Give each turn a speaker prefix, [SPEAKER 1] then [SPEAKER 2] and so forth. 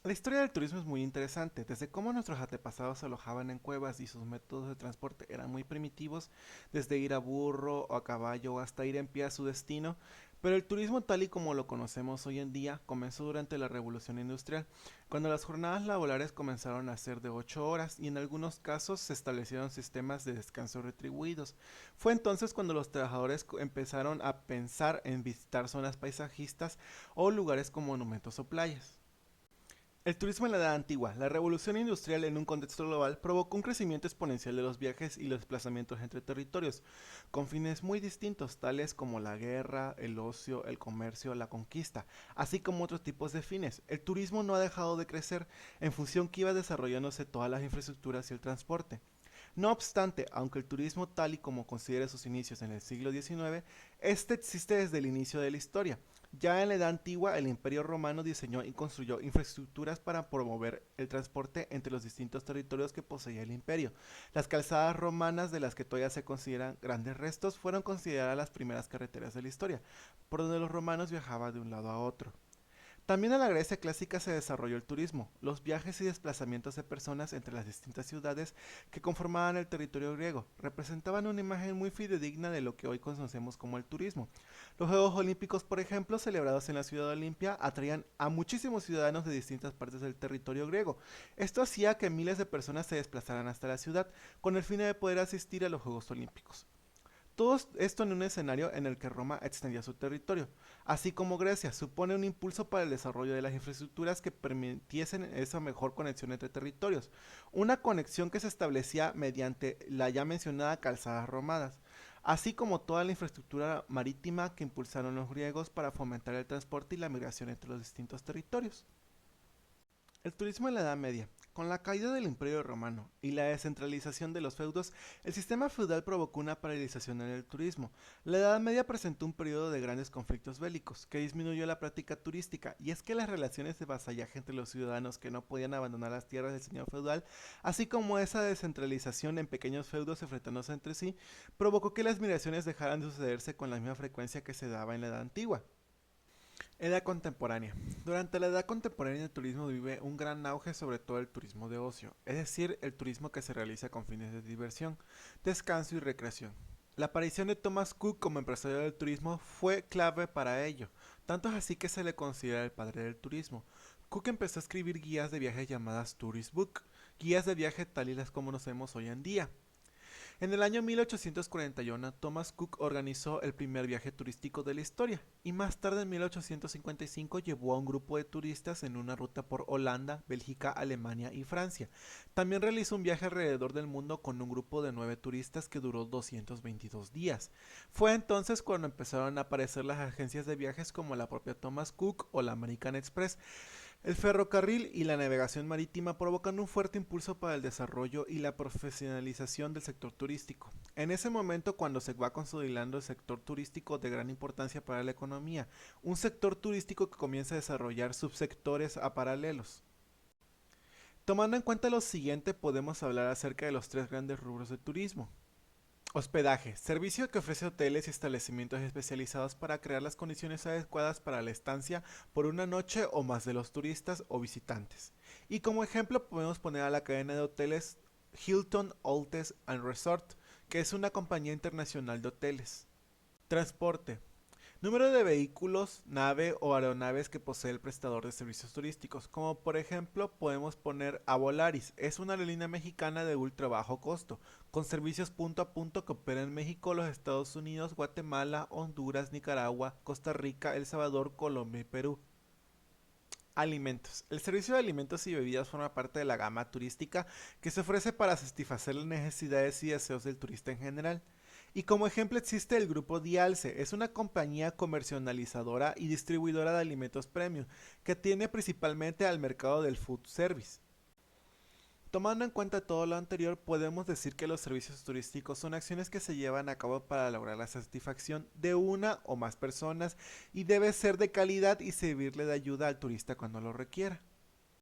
[SPEAKER 1] La historia del turismo es muy interesante, desde cómo nuestros antepasados se alojaban en cuevas y sus métodos de transporte eran muy primitivos, desde ir a burro o a caballo hasta ir en pie a su destino, pero el turismo tal y como lo conocemos hoy en día comenzó durante la Revolución Industrial, cuando las jornadas laborales comenzaron a ser de 8 horas y en algunos casos se establecieron sistemas de descanso retribuidos. Fue entonces cuando los trabajadores empezaron a pensar en visitar zonas paisajistas o lugares con monumentos o playas. El turismo en la Edad Antigua, la revolución industrial en un contexto global, provocó un crecimiento exponencial de los viajes y los desplazamientos entre territorios, con fines muy distintos, tales como la guerra, el ocio, el comercio, la conquista, así como otros tipos de fines. El turismo no ha dejado de crecer en función que iba desarrollándose todas las infraestructuras y el transporte. No obstante, aunque el turismo tal y como considera sus inicios en el siglo XIX, este existe desde el inicio de la historia. Ya en la Edad Antigua, el Imperio Romano diseñó y construyó infraestructuras para promover el transporte entre los distintos territorios que poseía el imperio. Las calzadas romanas, de las que todavía se consideran grandes restos, fueron consideradas las primeras carreteras de la historia, por donde los romanos viajaban de un lado a otro. También en la Grecia clásica se desarrolló el turismo, los viajes y desplazamientos de personas entre las distintas ciudades que conformaban el territorio griego. Representaban una imagen muy fidedigna de lo que hoy conocemos como el turismo. Los Juegos Olímpicos, por ejemplo, celebrados en la ciudad de Olimpia, atraían a muchísimos ciudadanos de distintas partes del territorio griego. Esto hacía que miles de personas se desplazaran hasta la ciudad con el fin de poder asistir a los Juegos Olímpicos. Todo esto en un escenario en el que Roma extendía su territorio, así como Grecia, supone un impulso para el desarrollo de las infraestructuras que permitiesen esa mejor conexión entre territorios, una conexión que se establecía mediante la ya mencionada calzadas romanas, así como toda la infraestructura marítima que impulsaron los griegos para fomentar el transporte y la migración entre los distintos territorios. El turismo en la Edad Media. Con la caída del Imperio Romano y la descentralización de los feudos, el sistema feudal provocó una paralización en el turismo. La Edad Media presentó un periodo de grandes conflictos bélicos, que disminuyó la práctica turística, y es que las relaciones de vasallaje entre los ciudadanos que no podían abandonar las tierras del señor feudal, así como esa descentralización en pequeños feudos enfrentándose entre sí, provocó que las migraciones dejaran de sucederse con la misma frecuencia que se daba en la Edad Antigua. Edad contemporánea. Durante la edad contemporánea el turismo vive un gran auge, sobre todo el turismo de ocio, es decir, el turismo que se realiza con fines de diversión, descanso y recreación. La aparición de Thomas Cook como empresario del turismo fue clave para ello, tanto es así que se le considera el padre del turismo. Cook empezó a escribir guías de viajes llamadas Tourist Book, guías de viaje tal y las como conocemos hoy en día. En el año 1841, Thomas Cook organizó el primer viaje turístico de la historia y más tarde en 1855 llevó a un grupo de turistas en una ruta por Holanda, Bélgica, Alemania y Francia. También realizó un viaje alrededor del mundo con un grupo de 9 turistas que duró 222 días. Fue entonces cuando empezaron a aparecer las agencias de viajes como la propia Thomas Cook o la American Express. El ferrocarril y la navegación marítima provocan un fuerte impulso para el desarrollo y la profesionalización del sector turístico. En ese momento, cuando se va consolidando el sector turístico de gran importancia para la economía, un sector turístico que comienza a desarrollar subsectores a paralelos. Tomando en cuenta lo siguiente, podemos hablar acerca de los tres grandes rubros de turismo. Hospedaje, servicio que ofrece hoteles y establecimientos especializados para crear las condiciones adecuadas para la estancia por una noche o más de los turistas o visitantes. Y como ejemplo podemos poner a la cadena de hoteles Hilton Hotels and Resort, que es una compañía internacional de hoteles. Transporte, número de vehículos, nave o aeronaves que posee el prestador de servicios turísticos, como por ejemplo podemos poner a Volaris, es una aerolínea mexicana de ultra bajo costo, con servicios punto a punto que opera en México, los Estados Unidos, Guatemala, Honduras, Nicaragua, Costa Rica, El Salvador, Colombia y Perú. Alimentos. El servicio de alimentos y bebidas forma parte de la gama turística que se ofrece para satisfacer las necesidades y deseos del turista en general. Y como ejemplo existe el grupo Dialce, es una compañía comercializadora y distribuidora de alimentos premium que atiende principalmente al mercado del food service. Tomando en cuenta todo lo anterior, podemos decir que los servicios turísticos son acciones que se llevan a cabo para lograr la satisfacción de una o más personas y debe ser de calidad y servirle de ayuda al turista cuando lo requiera.